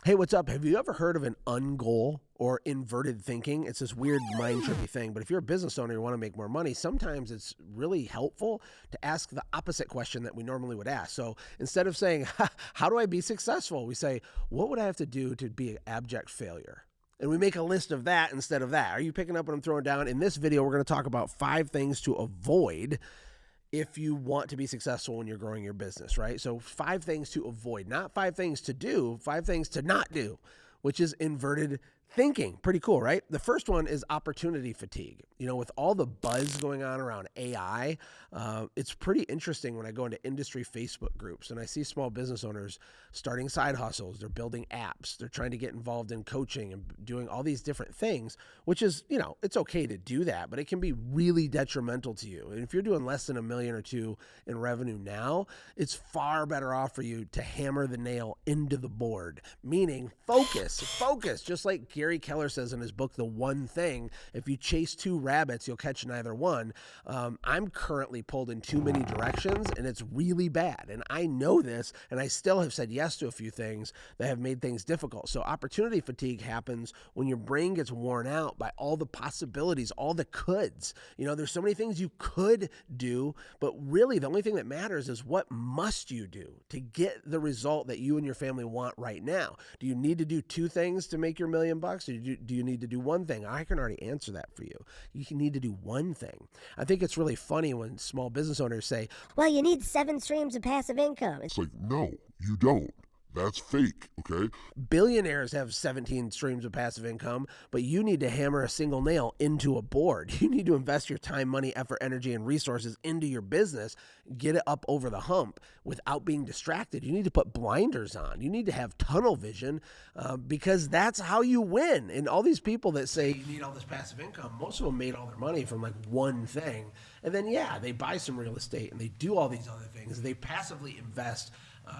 Hey, what's up? Have you ever heard of an ungoal or inverted thinking? It's this weird mind trippy thing, but if you're a business owner and you want to make more money, sometimes it's really helpful to ask the opposite question that we normally would ask. So instead of saying, how do I be successful? We say, what would I have to do to be an abject failure? And we make a list of that instead of that. Are you picking up what I'm throwing down? In this video, we're going to talk about 5 things to avoid if you want to be successful when you're growing your business, right? So 5 things to avoid, not 5 things to do, 5 things to not do, which is inverted thinking. Pretty cool, right? The first one is opportunity fatigue. You know, with all the buzz going on around AI, it's pretty interesting when I go into industry Facebook groups and I see small business owners starting side hustles. They're building apps. They're trying to get involved in coaching and doing all these different things, which is, you know, it's okay to do that, but it can be really detrimental to you. And if you're doing less than $1 million or $2 million in revenue now, it's far better off for you to hammer the nail into the board, meaning focus, just like Gary Keller says in his book, The One Thing. If you chase 2 rabbits, you'll catch neither one. I'm currently pulled in too many directions and it's really bad. And I know this, and I still have said yes to a few things that have made things difficult. So opportunity fatigue happens when your brain gets worn out by all the possibilities, all the coulds. You know, there's so many things you could do, but really the only thing that matters is what must you do to get the result that you and your family want right now. Do you need to do 2 things to make your $1 million? Or do you need to do 1 thing? I can already answer that for you. You need to do 1 thing. I think it's really funny when small business owners say, well, you need 7 streams of passive income. It's like, no, you don't. That's fake, okay? Billionaires have 17 streams of passive income, but you need to hammer a single nail into a board. You need to invest your time, money, effort, energy, and resources into your business, get it up over the hump without being distracted. You need to put blinders on. You need to have tunnel vision because that's how you win. And all these people that say you need all this passive income, most of them made all their money from like 1 thing. And then, yeah, they buy some real estate and they do all these other things. They passively invest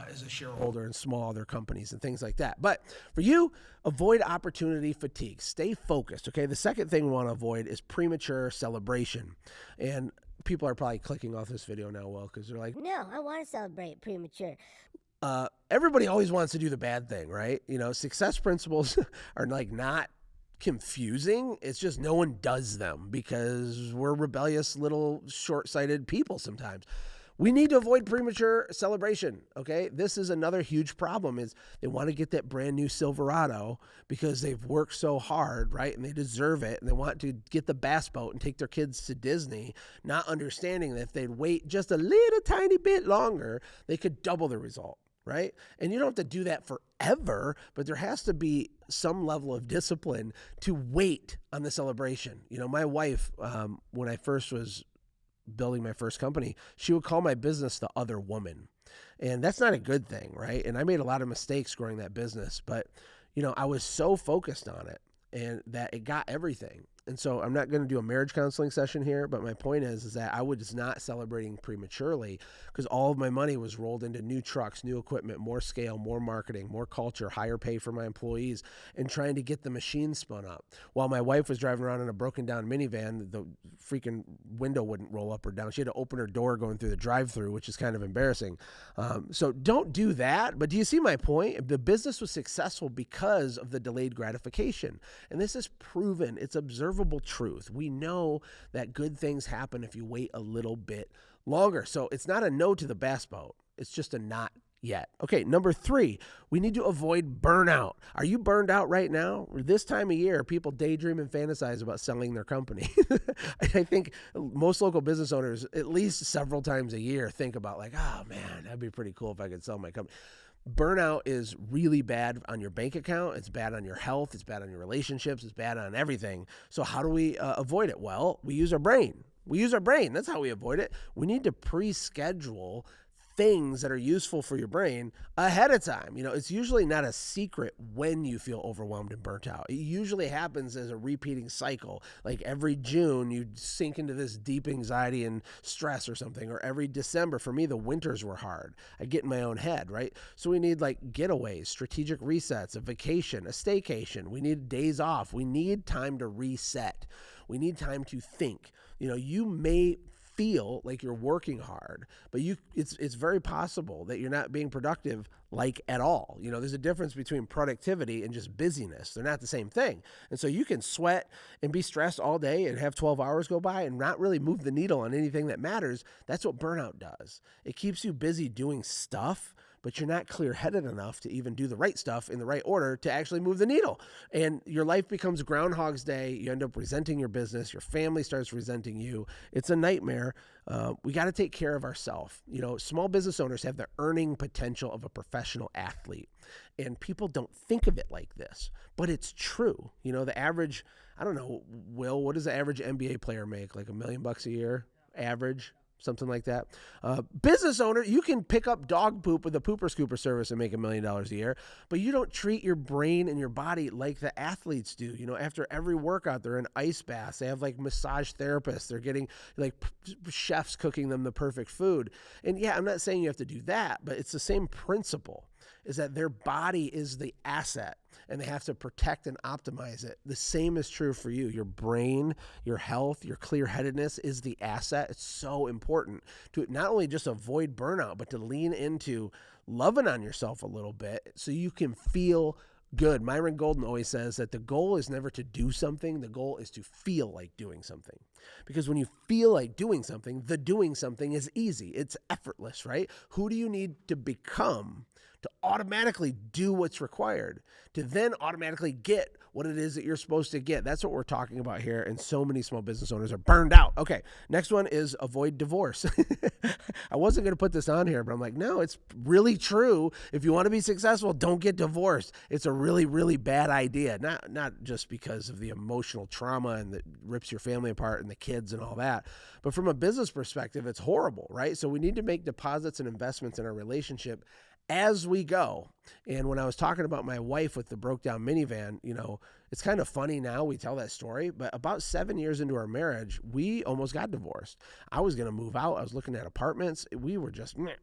as a shareholder in small other companies and things like that. But for you, avoid opportunity fatigue. Stay focused, okay? The second thing we want to avoid is premature celebration. And people are probably clicking off this video now, because they're like, no, I want to celebrate premature. Everybody always wants to do the bad thing, right? You know, success principles are like not confusing. It's just no one does them because we're rebellious little short-sighted people sometimes. We need to avoid premature celebration, okay? This is another huge problem is they want to get that brand new Silverado because they've worked so hard, right? And they deserve it. And they want to get the bass boat and take their kids to Disney, not understanding that if they'd wait just a little tiny bit longer, they could double the result, right? And you don't have to do that forever, but there has to be some level of discipline to wait on the celebration. You know, my wife, when I first was building my first company, she would call my business the other woman. And that's not a good thing, right? And I made a lot of mistakes growing that business, but you know, I was so focused on it and that it got everything. And so I'm not going to do a marriage counseling session here, but my point is that I was not celebrating prematurely because all of my money was rolled into new trucks, new equipment, more scale, more marketing, more culture, higher pay for my employees, and trying to get the machine spun up. While my wife was driving around in a broken down minivan, the freaking window wouldn't roll up or down. She had to open her door going through the drive-through, which is kind of embarrassing. So don't do that. But do you see my point? The business was successful because of the delayed gratification. And this is proven. It's observable truth. We know that good things happen if you wait a little bit longer. So it's not a no to the bass boat. It's just a not yet. Okay, number 3, we need to avoid burnout. Are you burned out right now? This time of year, people daydream and fantasize about selling their company. I think most local business owners, at least several times a year, think about like, oh man, that'd be pretty cool if I could sell my company. Burnout is really bad on your bank account. It's bad on your health. It's bad on your relationships. It's bad on everything. So how do we avoid it? Well, we use our brain. That's how we avoid it. We need to pre-schedule things that are useful for your brain ahead of time. You know, it's usually not a secret when you feel overwhelmed and burnt out. It usually happens as a repeating cycle. Like every June, you sink into this deep anxiety and stress or something, or every December. For me, the winters were hard. I get in my own head, right? So we need like getaways, strategic resets, a vacation, a staycation. We need days off. We need time to reset. We need time to think. You know, you may feel like you're working hard, but it's very possible that you're not being productive like at all. You know, there's a difference between productivity and just busyness. They're not the same thing. And so you can sweat and be stressed all day and have 12 hours go by and not really move the needle on anything that matters. That's what burnout does. It keeps you busy doing stuff, but you're not clear-headed enough to even do the right stuff in the right order to actually move the needle. And your life becomes Groundhog's Day. You end up resenting your business. Your family starts resenting you. It's a nightmare. We got to take care of ourselves. You know, small business owners have the earning potential of a professional athlete. And people don't think of it like this, but it's true. You know, the average, I don't know, Will, what does the average NBA player make? Like $1 million a year? Average? Something like that. Business owner, you can pick up dog poop with a pooper scooper service and make $1 million a year, but you don't treat your brain and your body like the athletes do. You know, after every workout, they're in ice baths. They have like massage therapists. They're getting like chefs cooking them the perfect food. And yeah, I'm not saying you have to do that, but it's the same principle, is that their body is the asset and they have to protect and optimize it. The same is true for you. Your brain, your health, your clear-headedness is the asset. It's so important to not only just avoid burnout, but to lean into loving on yourself a little bit so you can feel good. Myron Golden always says that the goal is never to do something. The goal is to feel like doing something. Because when you feel like doing something, the doing something is easy. It's effortless, right? Who do you need to become to automatically do what's required, to then automatically get what it is that you're supposed to get? That's what we're talking about here, and so many small business owners are burned out. Okay, next one is avoid divorce. I wasn't going to put this on here, but I'm like, no, it's really true. If you want to be successful, don't get divorced. It's a really, really bad idea. Not just because of the emotional trauma and that rips your family apart and the kids and all that, but from a business perspective, it's horrible, right? So we need to make deposits and investments in our relationship as we go. And when I was talking about my wife with the broke down minivan, you know, it's kind of funny now we tell that story, but about 7 years into our marriage, we almost got divorced. I was going to move out. I was looking at apartments. We were just meh,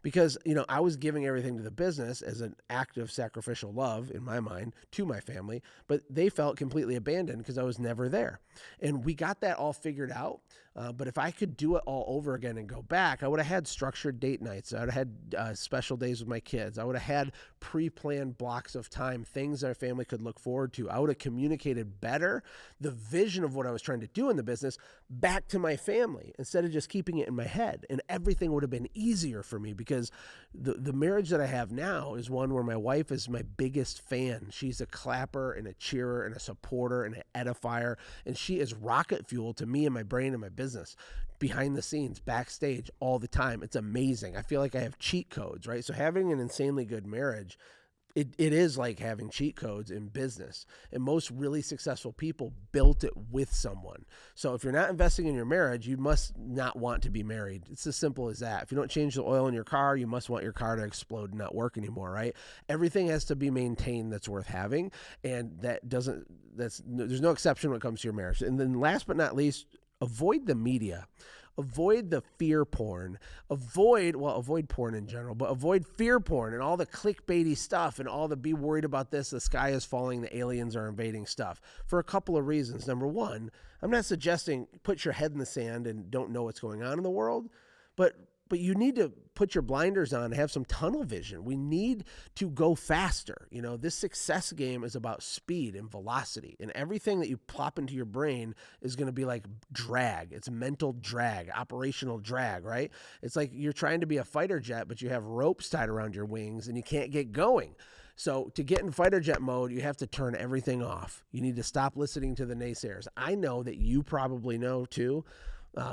because, you know, I was giving everything to the business as an act of sacrificial love in my mind to my family, but they felt completely abandoned because I was never there. And we got that all figured out. But if I could do it all over again and go back, I would have had structured date nights. I would have had special days with my kids. I would have had pre-planned blocks of time, things our family could look forward to. I would have communicated better the vision of what I was trying to do in the business back to my family instead of just keeping it in my head. And everything would have been easier for me because the marriage that I have now is one where my wife is my biggest fan. She's a clapper and a cheerer and a supporter and an edifier. And she is rocket fuel to me and my brain and my business, behind the scenes, backstage, all the time. It's amazing. I feel like I have cheat codes, right? So having an insanely good marriage, it is like having cheat codes in business. And most really successful people built it with someone. So if you're not investing in your marriage, you must not want to be married. It's as simple as that. If you don't change the oil in your car, you must want your car to explode and not work anymore, right? Everything has to be maintained that's worth having. And there's no exception when it comes to your marriage. And then last but not least, avoid the media. Avoid the fear porn. Avoid porn in general, but avoid fear porn and all the clickbaity stuff and all the be worried about this, the sky is falling, the aliens are invading stuff for a couple of reasons. Number one, I'm not suggesting put your head in the sand and don't know what's going on in the world, but you need to put your blinders on and have some tunnel vision. We need to go faster. You know, this success game is about speed and velocity, and everything that you plop into your brain is going to be like drag. It's mental drag, operational drag, right? It's like you're trying to be a fighter jet, but you have ropes tied around your wings and you can't get going. So to get in fighter jet mode, you have to turn everything off. You need to stop listening to the naysayers. I know that you probably know too.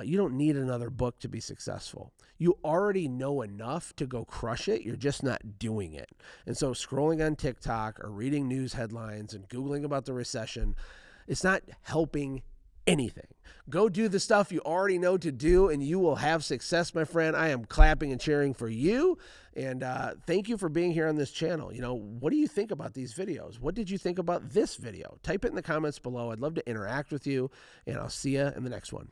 You don't need another book to be successful. You already know enough to go crush it. You're just not doing it. And so scrolling on TikTok or reading news headlines and Googling about the recession, it's not helping anything. Go do the stuff you already know to do and you will have success, my friend. I am clapping and cheering for you. And thank you for being here on this channel. You know, what do you think about these videos? What did you think about this video? Type it in the comments below. I'd love to interact with you, and I'll see you in the next one.